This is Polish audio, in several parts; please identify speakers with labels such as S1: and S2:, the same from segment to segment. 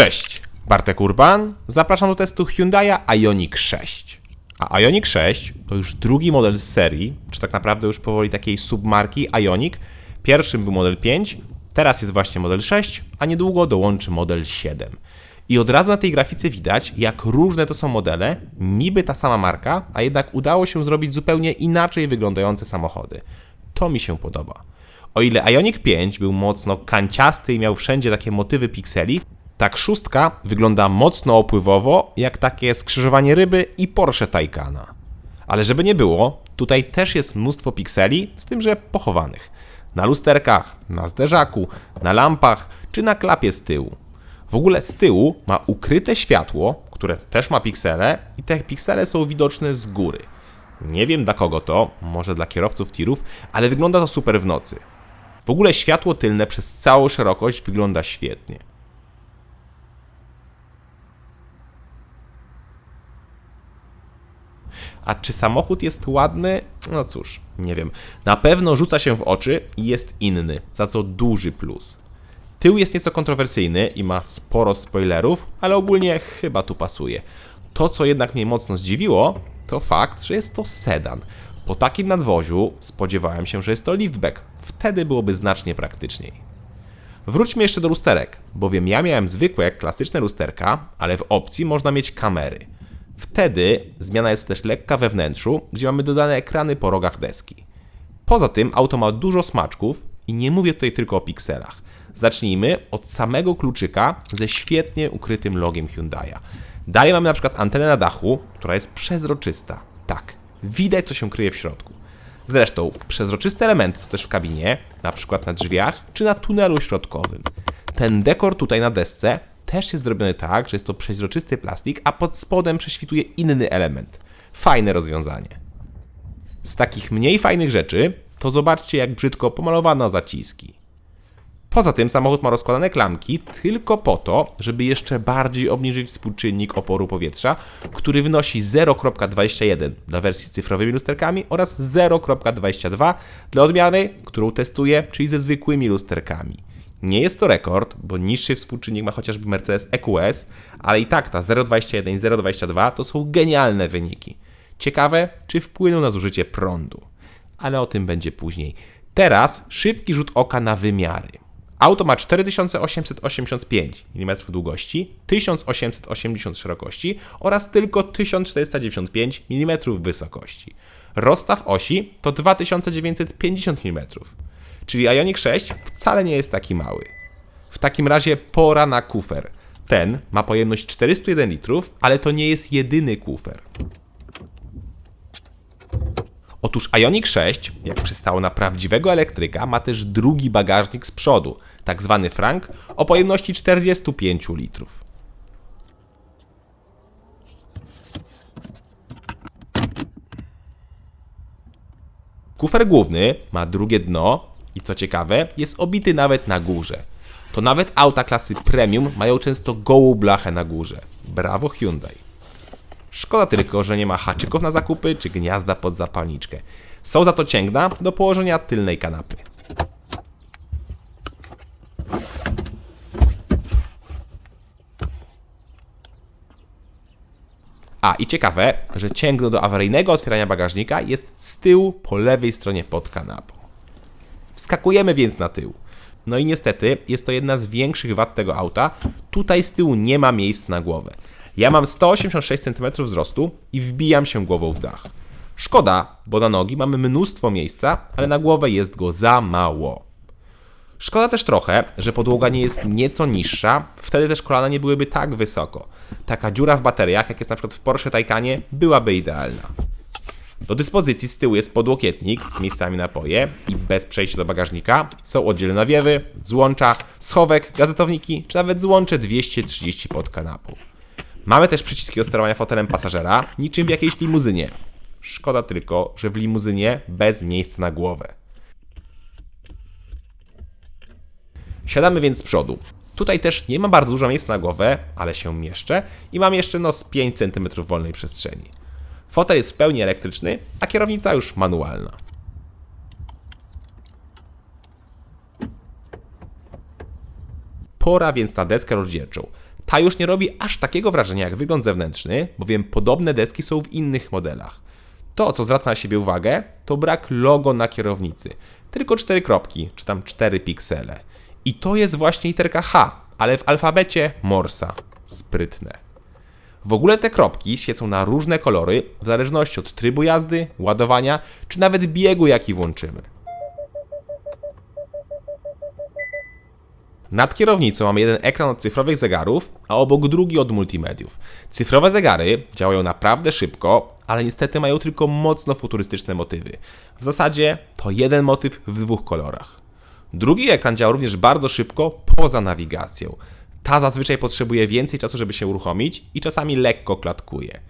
S1: Cześć, Bartek Urban. Zapraszam do testu Hyundai Ioniq 6. A Ioniq 6 to już drugi model z serii, czy tak naprawdę już powoli takiej submarki Ioniq. Pierwszym był model 5, teraz jest właśnie model 6, a niedługo dołączy model 7. I od razu na tej grafice widać, jak różne to są modele, niby ta sama marka, a jednak udało się zrobić zupełnie inaczej wyglądające samochody. To mi się podoba. O ile Ioniq 5 był mocno kanciasty i miał wszędzie takie motywy pikseli, tak 6 wygląda mocno opływowo, jak takie skrzyżowanie ryby i Porsche Taycana. Ale żeby nie było, tutaj też jest mnóstwo pikseli, z tym, że pochowanych. Na lusterkach, na zderzaku, na lampach czy na klapie z tyłu. W ogóle z tyłu ma ukryte światło, które też ma piksele i te piksele są widoczne z góry. Nie wiem dla kogo to, może dla kierowców tirów, ale wygląda to super w nocy. W ogóle światło tylne przez całą szerokość wygląda świetnie. A czy samochód jest ładny? No cóż, nie wiem. Na pewno rzuca się w oczy i jest inny, za co duży plus. Tył jest nieco kontrowersyjny i ma sporo spoilerów, ale ogólnie chyba tu pasuje. To, co jednak mnie mocno zdziwiło, to fakt, że jest to sedan. Po takim nadwoziu spodziewałem się, że jest to liftback. Wtedy byłoby znacznie praktyczniej. Wróćmy jeszcze do lusterek, bowiem ja miałem zwykłe, klasyczne lusterka, ale w opcji można mieć kamery. Wtedy zmiana jest też lekka we wnętrzu, gdzie mamy dodane ekrany po rogach deski. Poza tym auto ma dużo smaczków i nie mówię tutaj tylko o pikselach. Zacznijmy od samego kluczyka ze świetnie ukrytym logiem Hyundai'a. Dalej mamy na przykład antenę na dachu, która jest przezroczysta. Tak, widać co się kryje w środku. Zresztą przezroczyste elementy to też w kabinie, na przykład na drzwiach czy na tunelu środkowym. Ten dekor tutaj na desce też jest zrobiony tak, że jest to przeźroczysty plastik, a pod spodem prześwituje inny element. Fajne rozwiązanie. Z takich mniej fajnych rzeczy to zobaczcie, jak brzydko pomalowano zaciski. Poza tym samochód ma rozkładane klamki tylko po to, żeby jeszcze bardziej obniżyć współczynnik oporu powietrza, który wynosi 0,21 dla wersji z cyfrowymi lusterkami oraz 0,22 dla odmiany, którą testuję, czyli ze zwykłymi lusterkami. Nie jest to rekord, bo niższy współczynnik ma chociażby Mercedes EQS, ale i tak ta 0,21 i 0,22 to są genialne wyniki. Ciekawe, czy wpłyną na zużycie prądu. Ale o tym będzie później. Teraz szybki rzut oka na wymiary. Auto ma 4885 mm długości, 1880 szerokości oraz tylko 1495 mm wysokości. Rozstaw osi to 2950 mm. Czyli Ioniq 6 wcale nie jest taki mały. W takim razie pora na kufer. Ten ma pojemność 401 litrów, ale to nie jest jedyny kufer. Otóż Ioniq 6, jak przystało na prawdziwego elektryka, ma też drugi bagażnik z przodu, tak zwany frank, o pojemności 45 litrów. Kufer główny ma drugie dno i co ciekawe, jest obity nawet na górze. To nawet auta klasy premium mają często gołą blachę na górze. Brawo Hyundai. Szkoda tylko, że nie ma haczyków na zakupy czy gniazda pod zapalniczkę. Są za to cięgna do położenia tylnej kanapy. A i ciekawe, że cięgno do awaryjnego otwierania bagażnika jest z tyłu po lewej stronie pod kanapą. Wskakujemy więc na tył. No i niestety jest to jedna z większych wad tego auta. Tutaj z tyłu nie ma miejsc na głowę. Ja mam 186 cm wzrostu i wbijam się głową w dach. Szkoda, bo na nogi mamy mnóstwo miejsca, ale na głowę jest go za mało. Szkoda też trochę, że podłoga nie jest nieco niższa, wtedy też kolana nie byłyby tak wysoko. Taka dziura w bateriach, jak jest na przykład w Porsche Taycanie, byłaby idealna. Do dyspozycji z tyłu jest podłokietnik z miejscami na napoje i bez przejścia do bagażnika są oddzielne nawiewy, złącza, schowek, gazetowniki czy nawet złącze 230 pod kanapą. Mamy też przyciski do sterowania fotelem pasażera, niczym w jakiejś limuzynie. Szkoda tylko, że w limuzynie bez miejsca na głowę. Siadamy więc z przodu. Tutaj też nie ma bardzo dużo miejsca na głowę, ale się mieszczę i mam jeszcze z 5 cm wolnej przestrzeni. Fotel jest w pełni elektryczny, a kierownica już manualna. Pora więc na deskę rozdzielczą. Ta już nie robi aż takiego wrażenia jak wygląd zewnętrzny, bowiem podobne deski są w innych modelach. To, co zwraca na siebie uwagę, to brak logo na kierownicy. Tylko 4 kropki, czy tam 4 piksele. I to jest właśnie literka H, ale w alfabecie Morsa. Sprytne. W ogóle te kropki świecą na różne kolory, w zależności od trybu jazdy, ładowania, czy nawet biegu, jaki włączymy. Nad kierownicą mamy jeden ekran od cyfrowych zegarów, a obok drugi od multimediów. Cyfrowe zegary działają naprawdę szybko, ale niestety mają tylko mocno futurystyczne motywy. W zasadzie to jeden motyw w 2 kolorach. Drugi ekran działa również bardzo szybko poza nawigacją. Ta zazwyczaj potrzebuje więcej czasu, żeby się uruchomić i czasami lekko klatkuje.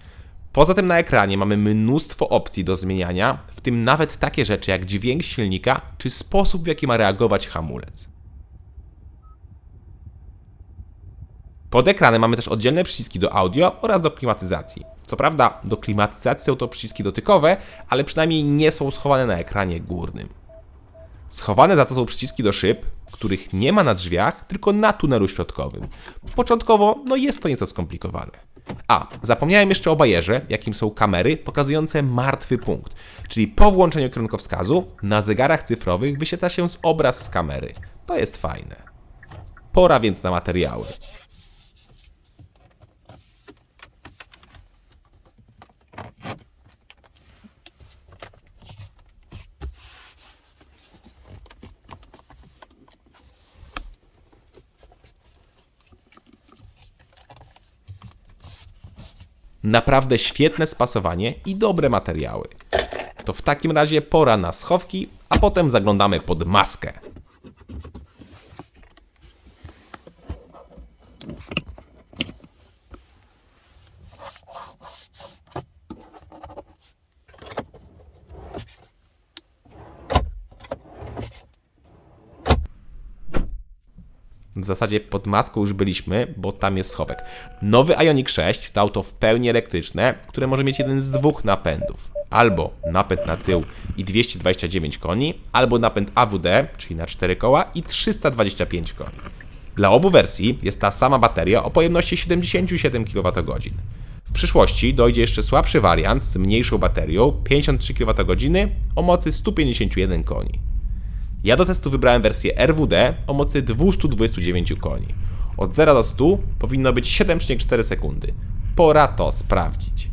S1: Poza tym na ekranie mamy mnóstwo opcji do zmieniania, w tym nawet takie rzeczy jak dźwięk silnika czy sposób, w jaki ma reagować hamulec. Pod ekranem mamy też oddzielne przyciski do audio oraz do klimatyzacji. Co prawda do klimatyzacji są to przyciski dotykowe, ale przynajmniej nie są schowane na ekranie górnym. Schowane za to są przyciski do szyb, których nie ma na drzwiach, tylko na tunelu środkowym. Początkowo jest to nieco skomplikowane. A, zapomniałem jeszcze o bajerze, jakim są kamery pokazujące martwy punkt, czyli po włączeniu kierunkowskazu na zegarach cyfrowych wyświetla się obraz z kamery. To jest fajne. Pora więc na materiały. Naprawdę świetne spasowanie i dobre materiały. To w takim razie pora na schowki, a potem zaglądamy pod maskę. W zasadzie pod maską już byliśmy, bo tam jest schowek. Nowy Ioniq 6 to auto w pełni elektryczne, które może mieć jeden z 2 napędów. Albo napęd na tył i 229 koni, albo napęd AWD, czyli na 4 koła i 325 koni. Dla obu wersji jest ta sama bateria o pojemności 77 kWh. W przyszłości dojdzie jeszcze słabszy wariant z mniejszą baterią 53 kWh o mocy 151 koni. Ja do testu wybrałem wersję RWD o mocy 229 koni. Od 0 do 100 powinno być 7,4 sekundy. Pora to sprawdzić.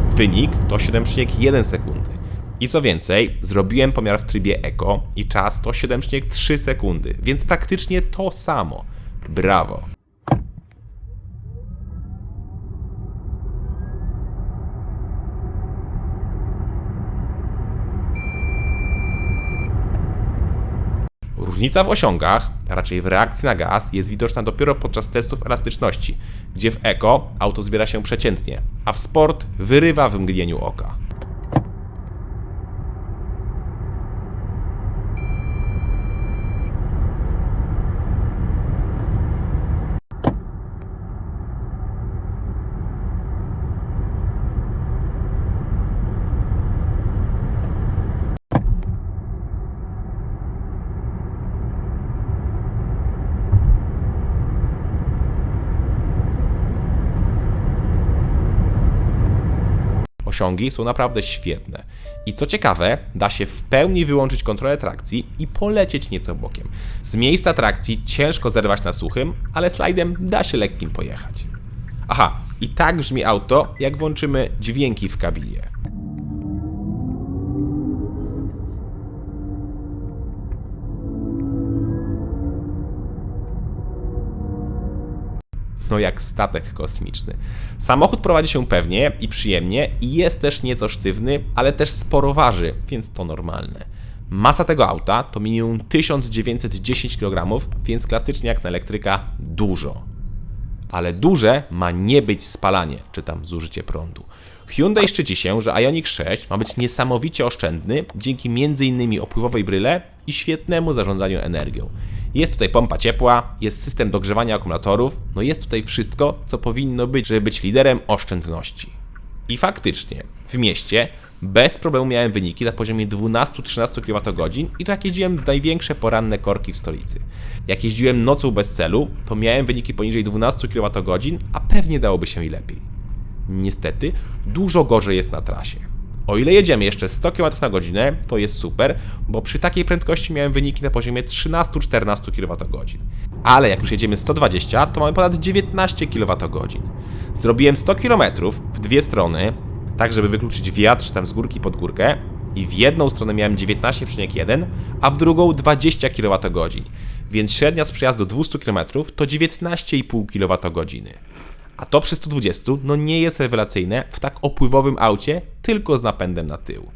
S1: Wynik to 7,1 sekundy. I co więcej, zrobiłem pomiar w trybie Eco i czas to 7,3 sekundy, więc praktycznie to samo. Brawo! Różnica w osiągach, a raczej w reakcji na gaz, jest widoczna dopiero podczas testów elastyczności, gdzie w Eco auto zbiera się przeciętnie, a w Sport wyrywa w mgnieniu oka. Osiągi są naprawdę świetne. I co ciekawe, da się w pełni wyłączyć kontrolę trakcji i polecieć nieco bokiem. Z miejsca trakcji ciężko zerwać na suchym, ale slajdem da się lekkim pojechać. Aha, i tak brzmi auto, jak włączymy dźwięki w kabinie. No jak statek kosmiczny. Samochód prowadzi się pewnie i przyjemnie i jest też nieco sztywny, ale też sporo waży, więc to normalne. Masa tego auta to minimum 1910 kg, więc klasycznie jak na elektryka dużo. Ale duże ma nie być spalanie, czy tam zużycie prądu. Hyundai szczyci się, że Ioniq 6 ma być niesamowicie oszczędny dzięki m.in. opływowej bryle i świetnemu zarządzaniu energią. Jest tutaj pompa ciepła, jest system do grzewania akumulatorów, no jest tutaj wszystko, co powinno być, żeby być liderem oszczędności. I faktycznie, w mieście bez problemu miałem wyniki na poziomie 12-13 kWh i to jak jeździłem w największe poranne korki w stolicy. Jak jeździłem nocą bez celu, to miałem wyniki poniżej 12 kWh, a pewnie dałoby się i lepiej. Niestety, dużo gorzej jest na trasie. O ile jedziemy jeszcze 100 km na godzinę, to jest super, bo przy takiej prędkości miałem wyniki na poziomie 13-14 kWh. Ale jak już jedziemy 120, to mamy ponad 19 kWh. Zrobiłem 100 km w dwie strony, tak żeby wykluczyć wiatr czy tam z górki pod górkę i w jedną stronę miałem 19,1, a w drugą 20 kWh, więc średnia z przejazdu 200 km to 19,5 kWh. A to przy 120 no nie jest rewelacyjne w tak opływowym aucie, tylko z napędem na tył.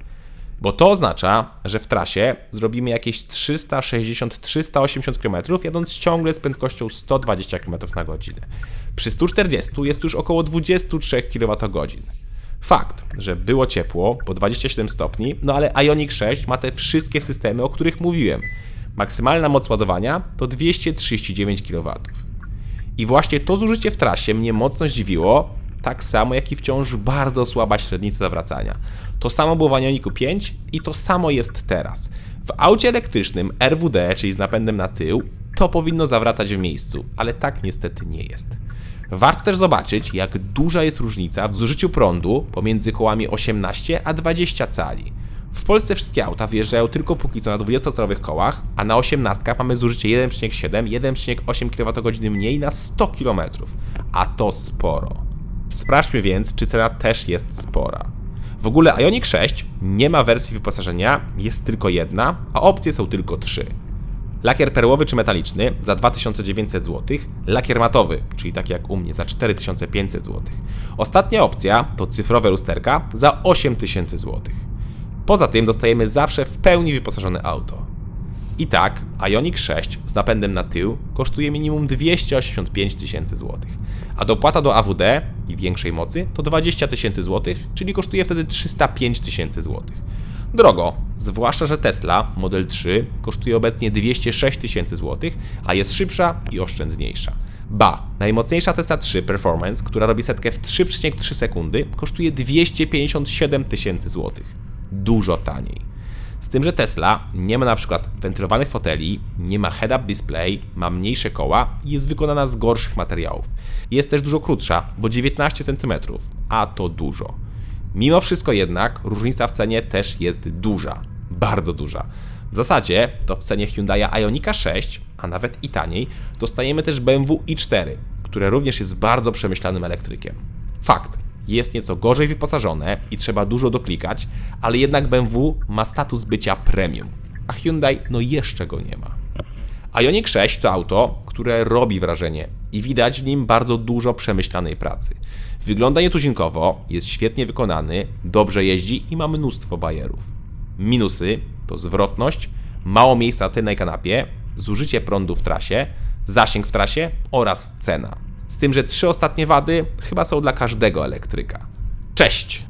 S1: Bo to oznacza, że w trasie zrobimy jakieś 360-380 km, jadąc ciągle z prędkością 120 km na godzinę. Przy 140 jest już około 23 kWh. Fakt, że było ciepło, bo 27 stopni, no ale Ioniq 6 ma te wszystkie systemy, o których mówiłem. Maksymalna moc ładowania to 239 kW. I właśnie to zużycie w trasie mnie mocno zdziwiło, tak samo jak i wciąż bardzo słaba średnica zawracania. To samo było w Ioniqu 5 i to samo jest teraz. W aucie elektrycznym RWD, czyli z napędem na tył, to powinno zawracać w miejscu, ale tak niestety nie jest. Warto też zobaczyć, jak duża jest różnica w zużyciu prądu pomiędzy kołami 18 a 20 cali. W Polsce wszystkie auta wjeżdżają tylko póki co na 20-calowych kołach, a na 18 mamy zużycie 1,7-1,8 kWh mniej na 100 km, a to sporo. Sprawdźmy więc, czy cena też jest spora. W ogóle Ioniq 6 nie ma wersji wyposażenia, jest tylko jedna, a opcje są tylko 3. Lakier perłowy czy metaliczny za 2900 zł, lakier matowy, czyli tak jak u mnie za 4500 zł. Ostatnia opcja to cyfrowe lusterka za 8000 zł. Poza tym dostajemy zawsze w pełni wyposażone auto. I tak Ioniq 6 z napędem na tył kosztuje minimum 285 tysięcy złotych, a dopłata do AWD i większej mocy to 20 tysięcy złotych, czyli kosztuje wtedy 305 tysięcy złotych. Drogo, zwłaszcza że Tesla Model 3 kosztuje obecnie 206 tysięcy złotych, a jest szybsza i oszczędniejsza. Ba, najmocniejsza Tesla 3 Performance, która robi setkę w 3,3 sekundy, kosztuje 257 tysięcy złotych. Dużo taniej. Z tym, że Tesla nie ma na przykład wentylowanych foteli, nie ma head-up display, ma mniejsze koła i jest wykonana z gorszych materiałów. Jest też dużo krótsza, bo 19 cm, a to dużo. Mimo wszystko jednak różnica w cenie też jest duża, bardzo duża. W zasadzie to w cenie Hyundai'a Ioniqa 6, a nawet i taniej, dostajemy też BMW i4, które również jest bardzo przemyślanym elektrykiem. Fakt, jest nieco gorzej wyposażone i trzeba dużo doklikać, ale jednak BMW ma status bycia premium, a Hyundai no jeszcze go nie ma. Ioniq 6 to auto, które robi wrażenie i widać w nim bardzo dużo przemyślanej pracy. Wygląda nietuzinkowo, jest świetnie wykonany, dobrze jeździ i ma mnóstwo bajerów. Minusy to zwrotność, mało miejsca na tylnej kanapie, zużycie prądu w trasie, zasięg w trasie oraz cena. Z tym, że 3 ostatnie wady chyba są dla każdego elektryka. Cześć!